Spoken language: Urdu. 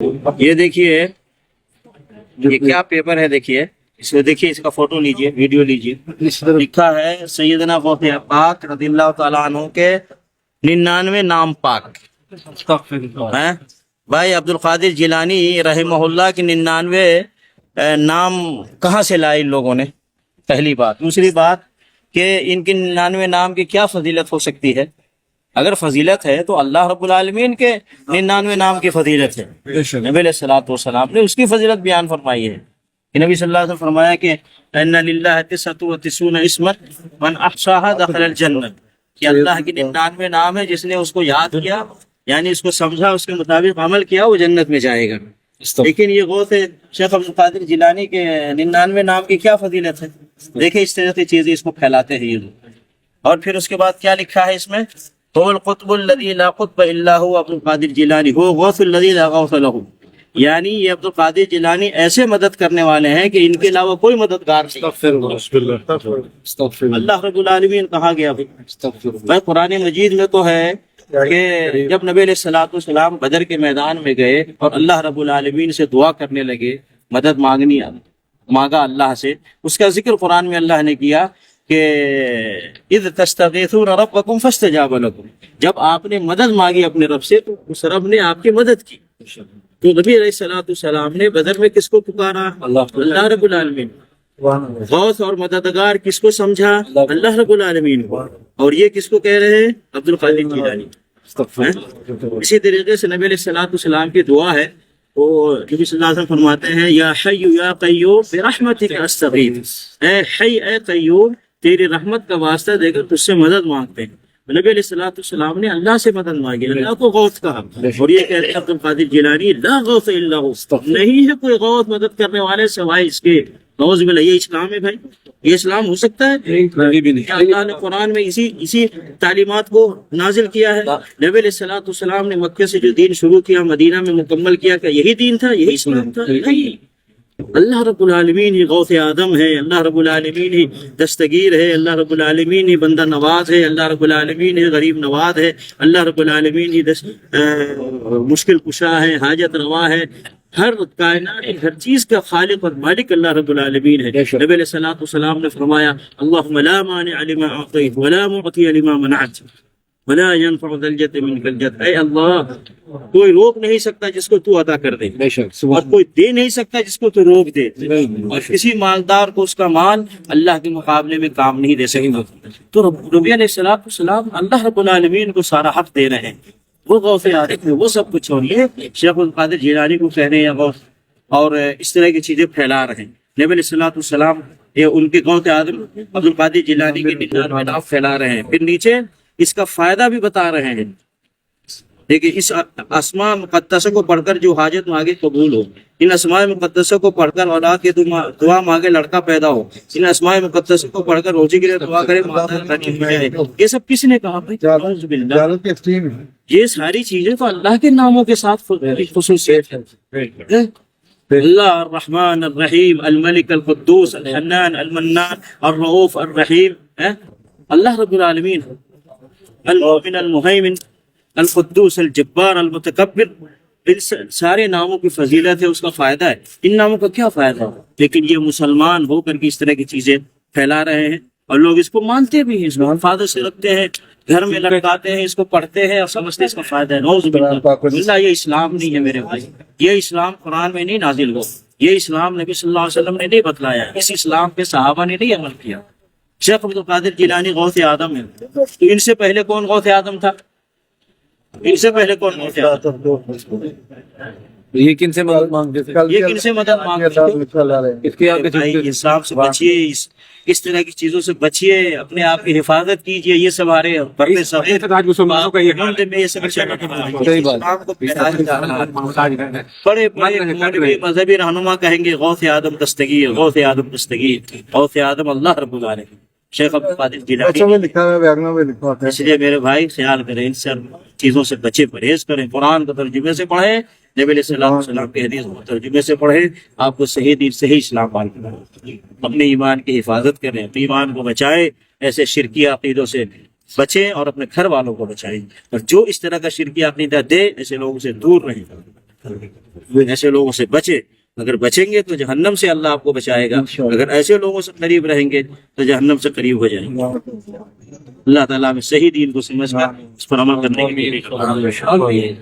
یہ دیکھیے یہ کیا پیپر ہے، دیکھیے اس کو، دیکھیے اس کا فوٹو لیجئے، ویڈیو لیجئے. لکھا ہے سیدنا غوث پاک رضی اللہ تعالیٰ عنہ کے 99 نام پاک ہیں. بھائی عبد القادر جیلانی رحمہ اللہ کے 99 نام کہاں سے لائے ان لوگوں نے؟ پہلی بات. دوسری بات کہ ان کے 99 نام کی کیا فضیلت ہو سکتی ہے؟ اگر فضیلت ہے تو اللہ رب العالمین کے 99 نام کی فضیلت ہے. نبی علیہ الصلوۃ والسلام نے اس کی فضیلت بیان فرمائی ہے کہ نبی صلی اللہ علیہ وسلم فرمایا کہ ان للہ 99 اسما من احصاها دخل الجنہ، کہ اللہ کے 99 نام ہے، جس نے اس کو یاد کیا یعنی اس کو سمجھا، اس کے مطابق عمل کیا، وہ جنت میں جائے گا. لیکن یہ غوث شیخ عبد القادر جیلانی کے 99 نام کی کیا فضیلت ہے؟ دیکھیں اس طرح کی چیزیں اس کو پھیلاتے ہیں یہ لوگ. اور پھر اس کے بعد کیا لکھا ہے اس میں؟ هو القطب الذي لا قطب الا هو عبد القادر جیلانی هو غوث الذي لا غوث له، یعنی یہ عبد القادر جیلانی ایسے مدد کرنے والے ہیں کہ ان کے علاوہ کوئی مددگار نہیں. اللہ رب العالمین کہا گیا بھائی قرآن مجید میں تو ہے کہ جب نبی علیہ الصلوۃ والسلام بدر کے میدان میں گئے اور اللہ رب العالمین سے دعا کرنے لگے، مدد مانگا اللہ سے، اس کا ذکر قرآن میں اللہ نے کیا کہ اذ تستغیثون ربکم فاستجاب لکم، جب آپ نے مدد مانگی اپنے رب سے تو اس رب نے آپ کی مدد کی. تو نبی علیہ الصلوۃ والسلام نے بدر میں کس کو پکارا؟ اللہ رب العالمین. غوث اور مددگار کس کو سمجھا؟ اللہ رب العالمین کو. اور یہ کس کو کہہ رہے ہیں؟ عبد القادر جیلانی. اسی طریقے سے نبی علیہ الصلوۃ والسلام کی دعا ہے، وہ نبی صلی اللہ علیہ وسلم فرماتے ہیں یا حی یا قیوم برحمتک استغیث، اے حی اے قیوم تیری رحمت کا واسطہ دے کر تجھ سے مدد مانگتے ہیں. نبی علیہ الصلوۃ والسلام نے اللہ سے مدد مانگی، اللہ کو غوث کہا. اور یہ کہتے ہیں عبد القادر جیلانی لا غوث الا ہو، نہیں ہے کوئی غوث مدد کرنے والے سوائے اس کے. نعوذ باللہ. یہ اسلام ہے بھائی؟ یہ اسلام ہو سکتا ہے؟ کیا اللہ نے قرآن میں اسی تعلیمات کو نازل کیا ہے؟ نبی علیہ الصلوۃ والسلام نے مکہ سے جو دین شروع کیا مدینہ میں مکمل کیا، کیا یہی دین تھا، یہی اسلام تھا؟ نہیں. اللہ رب العالمین ہی غوث آدم ہے، اللہ رب العالمین ہی دستگیر ہے، اللہ رب العالمین ہی بندہ نواز ہے، اللہ رب العالمین ہی غریب نواز ہے، اللہ رب العالمین ہی مشکل کشا ہے، حاجت روا ہے. ہر کائنات ہر چیز کا خالق اور مالک اللہ رب العالمین ہے. نبی علیہ الصلوۃ والسلام نے فرمایا اللہم لا مانع لما اعطیت ولا معطی لما منعت ولا ينفع ذا الجد منك الجد. اے اللہ کوئی روک نہیں سکتا جس کو تو عطا کر دے، اور کوئی دے نہیں سکتا جس کو تو روک دے، اور کسی مالدار کو اس کا مال اللہ کے مقابلے میں کام نہیں دے سکتا. تو نبی علیہ الصلوۃ والسلام اللہ رب العالمین کو سارا حق دے رہے ہیں، وہ غوث عارف ہے، وہ سب کچھ. اور یہ شیخ القادر جیلانی کو کہہ رہے ہیں غوث، اور اس طرح کی چیزیں پھیلا رہے ہیں. نبی علیہ الصلوۃ والسلام یہ ان کے غوث آدم عبد القادر جیلانی کے 99 نام پھیلا رہے ہیں. پھر نیچے اس کا فائدہ بھی بتا رہے ہیں. دیکھیں اس اسماء مقدسہ کو پڑھ کر جو حاجت مانگے قبول ہو، ان اسماء مقدسہ کو پڑھ کر اولاد کی دعا مانگے لڑکا پیدا ہو، ان اسماء مقدسہ کو پڑھ کر روزی کے لیے دعا کرے مادہ غنی ہو جائے. یہ سب کس نے کہا بھائی؟ اعوذ باللہ. یہ ساری چیزیں تو اللہ کے ناموں کے ساتھ خصوصیت ہے. اللہ الرحمن الرحیم الملک القدوس الحنان المنان الرؤوف الرحیم. اللہ رب العالمین المؤمن المہیمن القدوس الجبار المتکبر، ان سارے ناموں کی فضیلت ہے، اس کا فائدہ ہے. ان ناموں کا کیا فائدہ ہے؟ لیکن یہ مسلمان ہو کر کے اس طرح کی چیزیں پھیلا رہے ہیں، اور لوگ اس کو مانتے بھی ہیں، اس کو حفاظت سے رکھتے ہیں، گھر میں لٹکاتے ہیں، اس کو پڑھتے ہیں اور سمجھتے اس کا فائدہ ہے. نعوذ باللہ. یہ اسلام نہیں ہے میرے بھائی. یہ اسلام قرآن میں نہیں نازل ہو، یہ اسلام نبی صلی اللہ علیہ وسلم نے نہیں بتلایا، اس اسلام پہ صحابہ نے نہیں عمل کیا. شیخ عبد القادر جیلانی غوث آدم ہے، تو ان سے پہلے کون غوث آدم تھا؟ ان سے پہلے کون غوث آدم؟ یہ کن سے مدد مانگتے تھے؟ یہ کن سے مدد مانگتے تھے؟ اسلام سے بچیے، اس طرح کی چیزوں سے بچیے، اپنے آپ کی حفاظت کیجیے. یہ سب آ رہے بڑے مذہبی رہنما کہیں گے غوث آدم دستگیر، غوث آدم دستگیر، غوث آدم اللہ رب العالمین. شیخ عبد القادر جیلانی. اس لیے میرے بھائی خیال کریں، ان سب چیزوں سے بچے، پرہیز کریں، قرآن کو ترجمے سے پڑھیں، نبی علیہ السلام وسلم کے حدیث کو ترجمے سے پڑھیں. آپ کو صحیح دین صحیح اسلام معلوم کریں، اپنے ایمان کی حفاظت کریں، اپنے ایمان کو بچائیں، ایسے شرکی عقیدوں سے بچیں اور اپنے گھر والوں کو بچائیں. اور جو اس طرح کا شرکی عقیدہ دے ایسے لوگوں سے دور رہیں. ایسے لوگوں سے بچے. اگر بچیں گے تو جہنم سے اللہ آپ کو بچائے گا. اگر ایسے لوگوں سے قریب رہیں گے تو جہنم سے قریب ہو جائیں گے. اللہ تعالیٰ ہمیں صحیح دین کو سمجھ کر اس پر عمل کرنے کی توفیق عطا فرمائے.